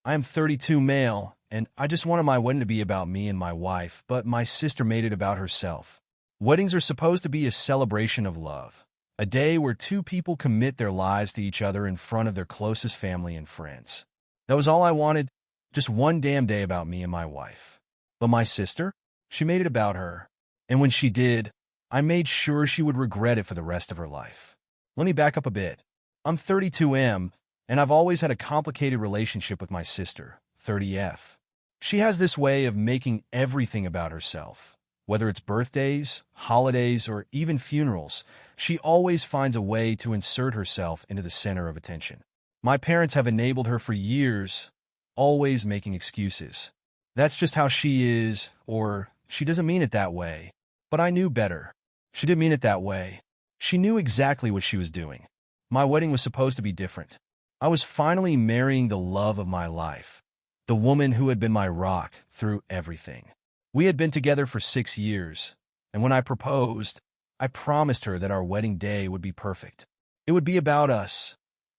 I am 32 male, and I just wanted my wedding to be about me and my wife, but my sister made it about herself. Weddings are supposed to be a celebration of love, a day where two people commit their lives to each other in front of their closest family and friends. That was all I wanted, just one damn day about me and my wife. But my sister? She made it about her. And when she did, I made sure she would regret it for the rest of her life. Let me back up a bit. I'm 32M, and I've always had a complicated relationship with my sister, 30F. She has this way of making everything about herself. Whether it's birthdays, holidays, or even funerals, she always finds a way to insert herself into the center of attention. My parents have enabled her for years, always making excuses. That's just how she is, or she doesn't mean it that way. But I knew better. She didn't mean it that way. She knew exactly what she was doing. My wedding was supposed to be different. I was finally marrying the love of my life, the woman who had been my rock through everything. We had been together for 6 years, and when I proposed, I promised her that our wedding day would be perfect. It would be about us,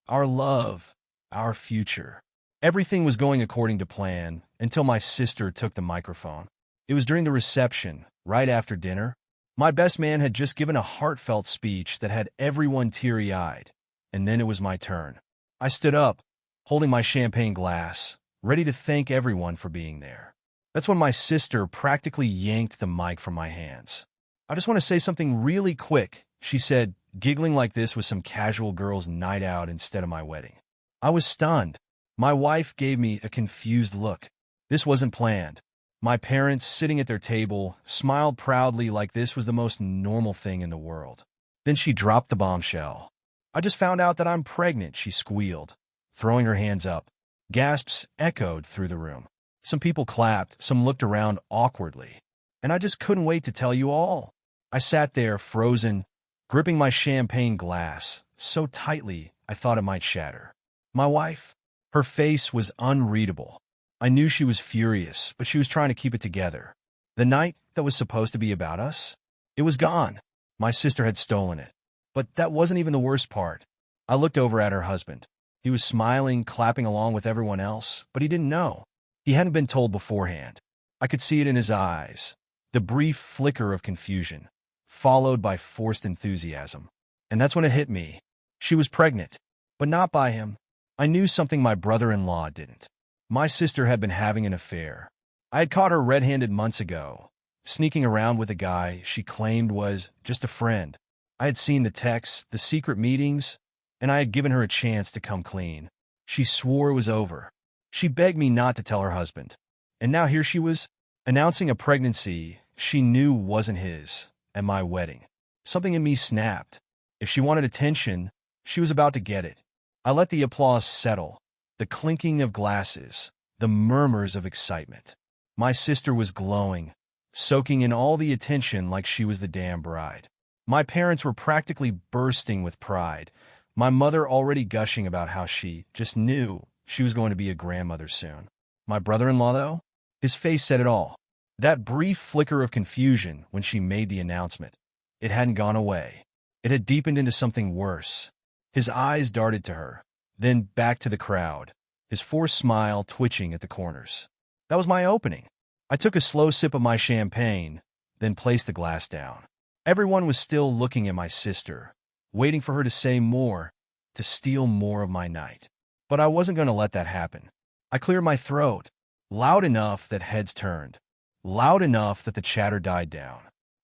our love, our future. Everything was going according to plan until my sister took the microphone. It was during the reception, right after dinner. My best man had just given a heartfelt speech that had everyone teary-eyed, and then it was my turn. I stood up, holding my champagne glass, ready to thank everyone for being there. That's when my sister practically yanked the mic from my hands. "I just want to say something really quick," she said, giggling like this was some casual girl's night out instead of my wedding. I was stunned. My wife gave me a confused look. This wasn't planned. My parents, sitting at their table, smiled proudly like this was the most normal thing in the world. Then she dropped the bombshell. "I just found out that I'm pregnant," she squealed, throwing her hands up. Gasps echoed through the room. Some people clapped, some looked around awkwardly. And I just couldn't wait to tell you all. I sat there, frozen, gripping my champagne glass, so tightly I thought it might shatter. My wife? Her face was unreadable. I knew she was furious, but she was trying to keep it together. The night that was supposed to be about us? It was gone. My sister had stolen it. But that wasn't even the worst part. I looked over at her husband. He was smiling, clapping along with everyone else, but he didn't know. He hadn't been told beforehand. I could see it in his eyes, the brief flicker of confusion, followed by forced enthusiasm. And that's when it hit me. She was pregnant, but not by him. I knew something my brother-in-law didn't. My sister had been having an affair. I had caught her red-handed months ago, sneaking around with a guy she claimed was just a friend. I had seen the texts, the secret meetings, and I had given her a chance to come clean. She swore it was over. She begged me not to tell her husband. And now here she was, announcing a pregnancy she knew wasn't his, at my wedding. Something in me snapped. If she wanted attention, she was about to get it. I let the applause settle, the clinking of glasses, the murmurs of excitement. My sister was glowing, soaking in all the attention like she was the damn bride. My parents were practically bursting with pride, my mother already gushing about how she just knew she was going to be a grandmother soon. My brother-in-law, though? His face said it all. That brief flicker of confusion when she made the announcement. It hadn't gone away. It had deepened into something worse. His eyes darted to her, then back to the crowd, his forced smile twitching at the corners. That was my opening. I took a slow sip of my champagne, then placed the glass down. Everyone was still looking at my sister, waiting for her to say more, to steal more of my night. But I wasn't going to let that happen. I cleared my throat, loud enough that heads turned, loud enough that the chatter died down.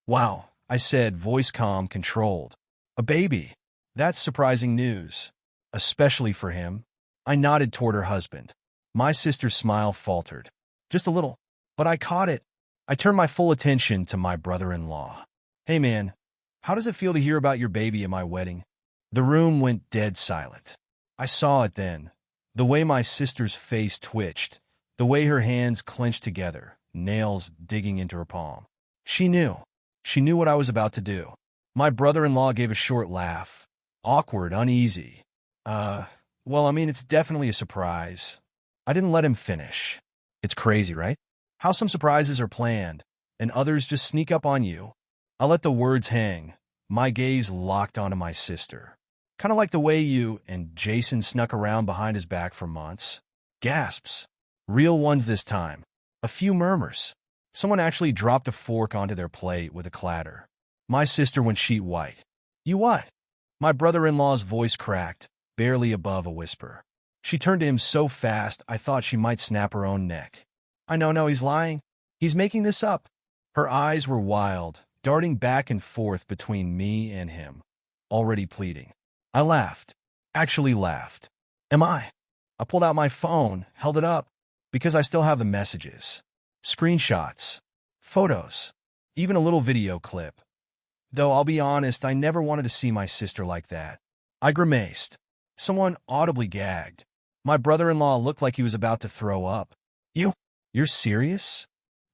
"Wow," I said, voice calm, controlled. "A baby. That's surprising news, especially for him." I nodded toward her husband. My sister's smile faltered. Just a little. But I caught it. I turned my full attention to my brother-in-law. "Hey man, how does it feel to hear about your baby at my wedding?" The room went dead silent. I saw it then. The way my sister's face twitched, the way her hands clenched together, nails digging into her palm. She knew. She knew what I was about to do. My brother-in-law gave a short laugh. Awkward, uneasy. Well, I mean, it's definitely a surprise. I didn't let him finish. It's crazy, right? How some surprises are planned, and others just sneak up on you. I let the words hang, my gaze locked onto my sister. Kind of like the way you and Jason snuck around behind his back for months. Gasps. Real ones this time. A few murmurs. Someone actually dropped a fork onto their plate with a clatter. My sister went sheet white. You what? My brother-in-law's voice cracked, barely above a whisper. She turned to him so fast I thought she might snap her own neck. I know, no, he's lying. He's making this up. Her eyes were wild, darting back and forth between me and him, already pleading. I laughed. Actually laughed. Am I? I pulled out my phone, held it up, because I still have the messages. Screenshots. Photos. Even a little video clip. Though I'll be honest, I never wanted to see my sister like that. I grimaced. Someone audibly gagged. My brother-in-law looked like he was about to throw up. You're serious?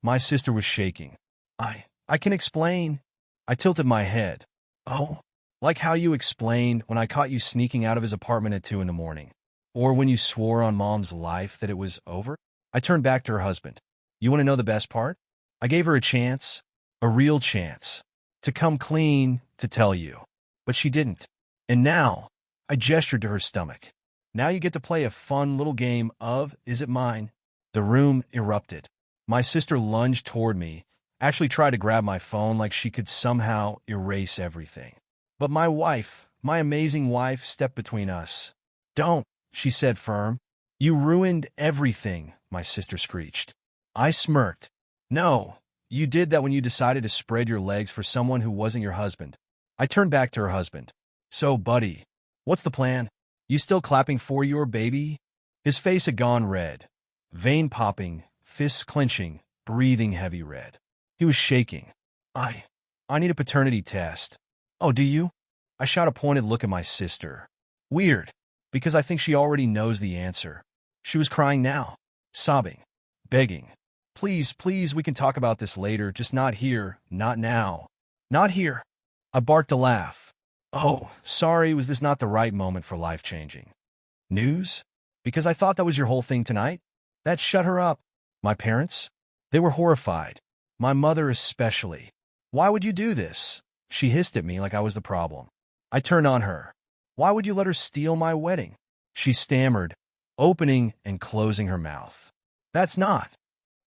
My sister was shaking. I can explain. I tilted my head. Oh, like how you explained when I caught you sneaking out of his apartment at 2 in the morning. Or when you swore on Mom's life that it was over? I turned back to her husband. You want to know the best part? I gave her a chance, a real chance, to come clean, to tell you. But she didn't. And now, I gestured to her stomach. Now you get to play a fun little game of, is it mine? The room erupted. My sister lunged toward me, actually tried to grab my phone like she could somehow erase everything. But my wife, my amazing wife, stepped between us. Don't, she said firm. You ruined everything, my sister screeched. I smirked. No, you did that when you decided to spread your legs for someone who wasn't your husband. I turned back to her husband. So, buddy, what's the plan? You still clapping for your baby? His face had gone red. Vein popping, fists clenching, breathing heavy red. He was shaking. I need a paternity test. Oh, do you? I shot a pointed look at my sister. Weird, because I think she already knows the answer. She was crying now, sobbing, begging. Please, please, we can talk about this later, just not here, not now. Not here. I barked a laugh. Oh, sorry, was this not the right moment for life-changing news? Because I thought that was your whole thing tonight? That shut her up. My parents? They were horrified. My mother especially. Why would you do this? She hissed at me like I was the problem. I turned on her. Why would you let her steal my wedding? She stammered, opening and closing her mouth. That's not.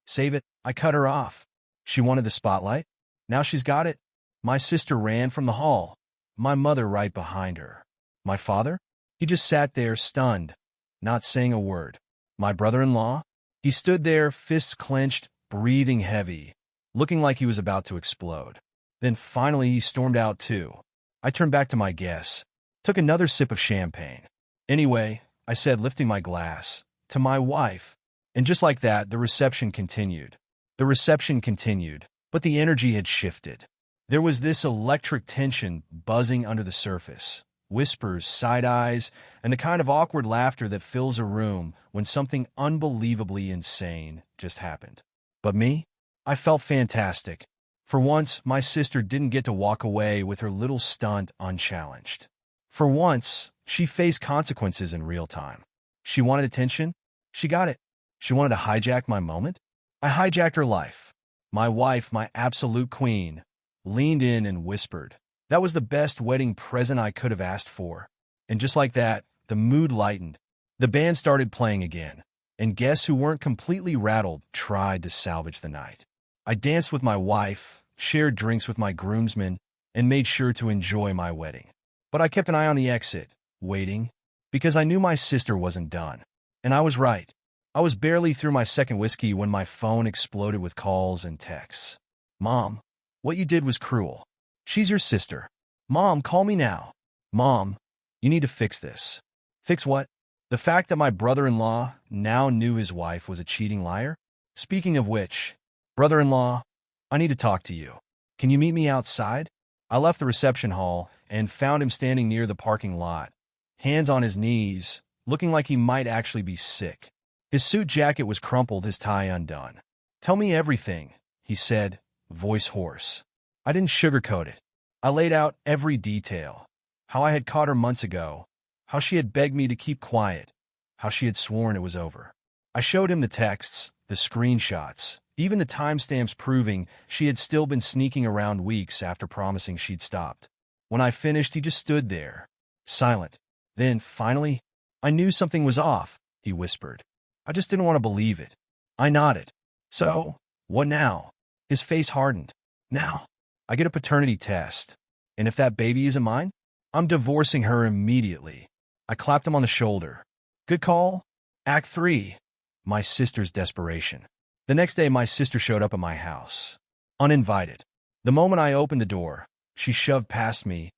Save it. I cut her off. She wanted the spotlight. Now she's got it. My sister ran from the hall, my mother right behind her. My father? He just sat there stunned, not saying a word. My brother-in-law? He stood there, fists clenched, breathing heavy, looking like he was about to explode. Then finally he stormed out too. I turned back to my guests, took another sip of champagne. Anyway, I said, lifting my glass, to my wife. And just like that, the reception continued. The reception continued, but the energy had shifted. There was this electric tension buzzing under the surface. Whispers, side eyes, and the kind of awkward laughter that fills a room when something unbelievably insane just happened. But me? I felt fantastic. For once, my sister didn't get to walk away with her little stunt unchallenged. For once, she faced consequences in real time. She wanted attention? She got it. She wanted to hijack my moment? I hijacked her life. My wife, my absolute queen, leaned in and whispered. That was the best wedding present I could have asked for. And just like that, the mood lightened. The band started playing again, and guests who weren't completely rattled tried to salvage the night. I danced with my wife, shared drinks with my groomsmen, and made sure to enjoy my wedding. But I kept an eye on the exit, waiting, because I knew my sister wasn't done. And I was right. I was barely through my second whiskey when my phone exploded with calls and texts. Mom, what you did was cruel. She's your sister. Mom, call me now. Mom, you need to fix this. Fix what? The fact that my brother-in-law now knew his wife was a cheating liar? Speaking of which, brother-in-law, I need to talk to you. Can you meet me outside? I left the reception hall and found him standing near the parking lot, hands on his knees, looking like he might actually be sick. His suit jacket was crumpled, his tie undone. Tell me everything, he said, voice hoarse. I didn't sugarcoat it. I laid out every detail. How I had caught her months ago. How she had begged me to keep quiet. How she had sworn it was over. I showed him the texts, the screenshots, even the timestamps proving she had still been sneaking around weeks after promising she'd stopped. When I finished, he just stood there, silent. Then, finally, I knew something was off, he whispered. I just didn't want to believe it. I nodded. So, what now? His face hardened. Now, I get a paternity test. And if that baby isn't mine, I'm divorcing her immediately. I clapped him on the shoulder. Good call. Act 3. My sister's desperation. The next day, my sister showed up at my house. Uninvited. The moment I opened the door, she shoved past me,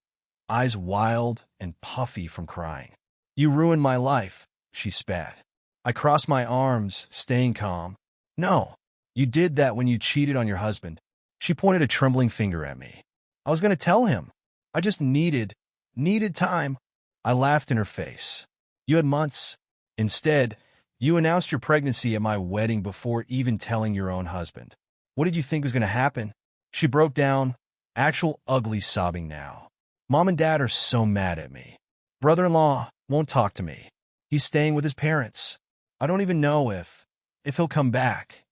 eyes wild and puffy from crying. You ruined my life, she spat. I crossed my arms, staying calm. No, you did that when you cheated on your husband. She pointed a trembling finger at me. I was going to tell him. I just needed time. I laughed in her face. You had months. Instead, you announced your pregnancy at my wedding before even telling your own husband. What did you think was going to happen? She broke down, actual ugly sobbing now. Mom and Dad are so mad at me. Brother-in-law won't talk to me. He's staying with his parents. I don't even know if he'll come back.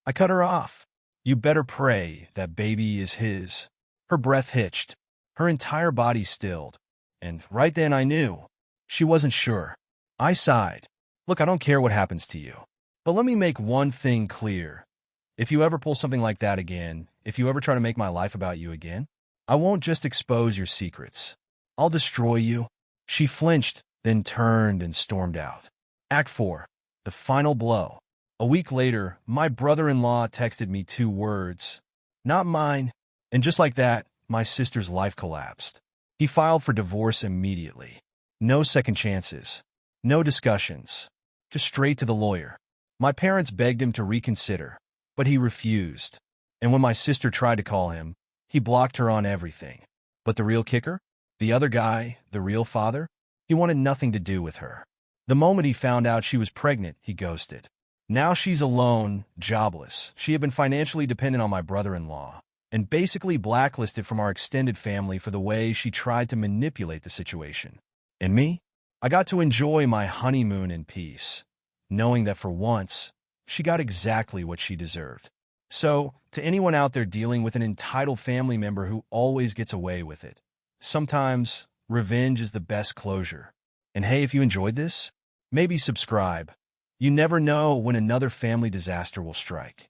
I cut her off. You better pray that baby is his. Her breath hitched. Her entire body stilled. And right then I knew. She wasn't sure. I sighed. Look, I don't care what happens to you. But let me make one thing clear. If you ever pull something like that again, if you ever try to make my life about you again, I won't just expose your secrets. I'll destroy you. She flinched, then turned and stormed out. Act 4. The final blow. A week later, my brother-in-law texted me 2 words. Not mine. And just like that, my sister's life collapsed. He filed for divorce immediately. No second chances. No discussions. Just straight to the lawyer. My parents begged him to reconsider, but he refused. And when my sister tried to call him, he blocked her on everything. But the real kicker? The other guy, the real father? He wanted nothing to do with her. The moment he found out she was pregnant, he ghosted. Now she's alone, jobless. She had been financially dependent on my brother-in-law, and basically blacklisted from our extended family for the way she tried to manipulate the situation. And me? I got to enjoy my honeymoon in peace, knowing that for once, she got exactly what she deserved. So, to anyone out there dealing with an entitled family member who always gets away with it, sometimes revenge is the best closure. And hey, if you enjoyed this, maybe subscribe. You never know when another family disaster will strike.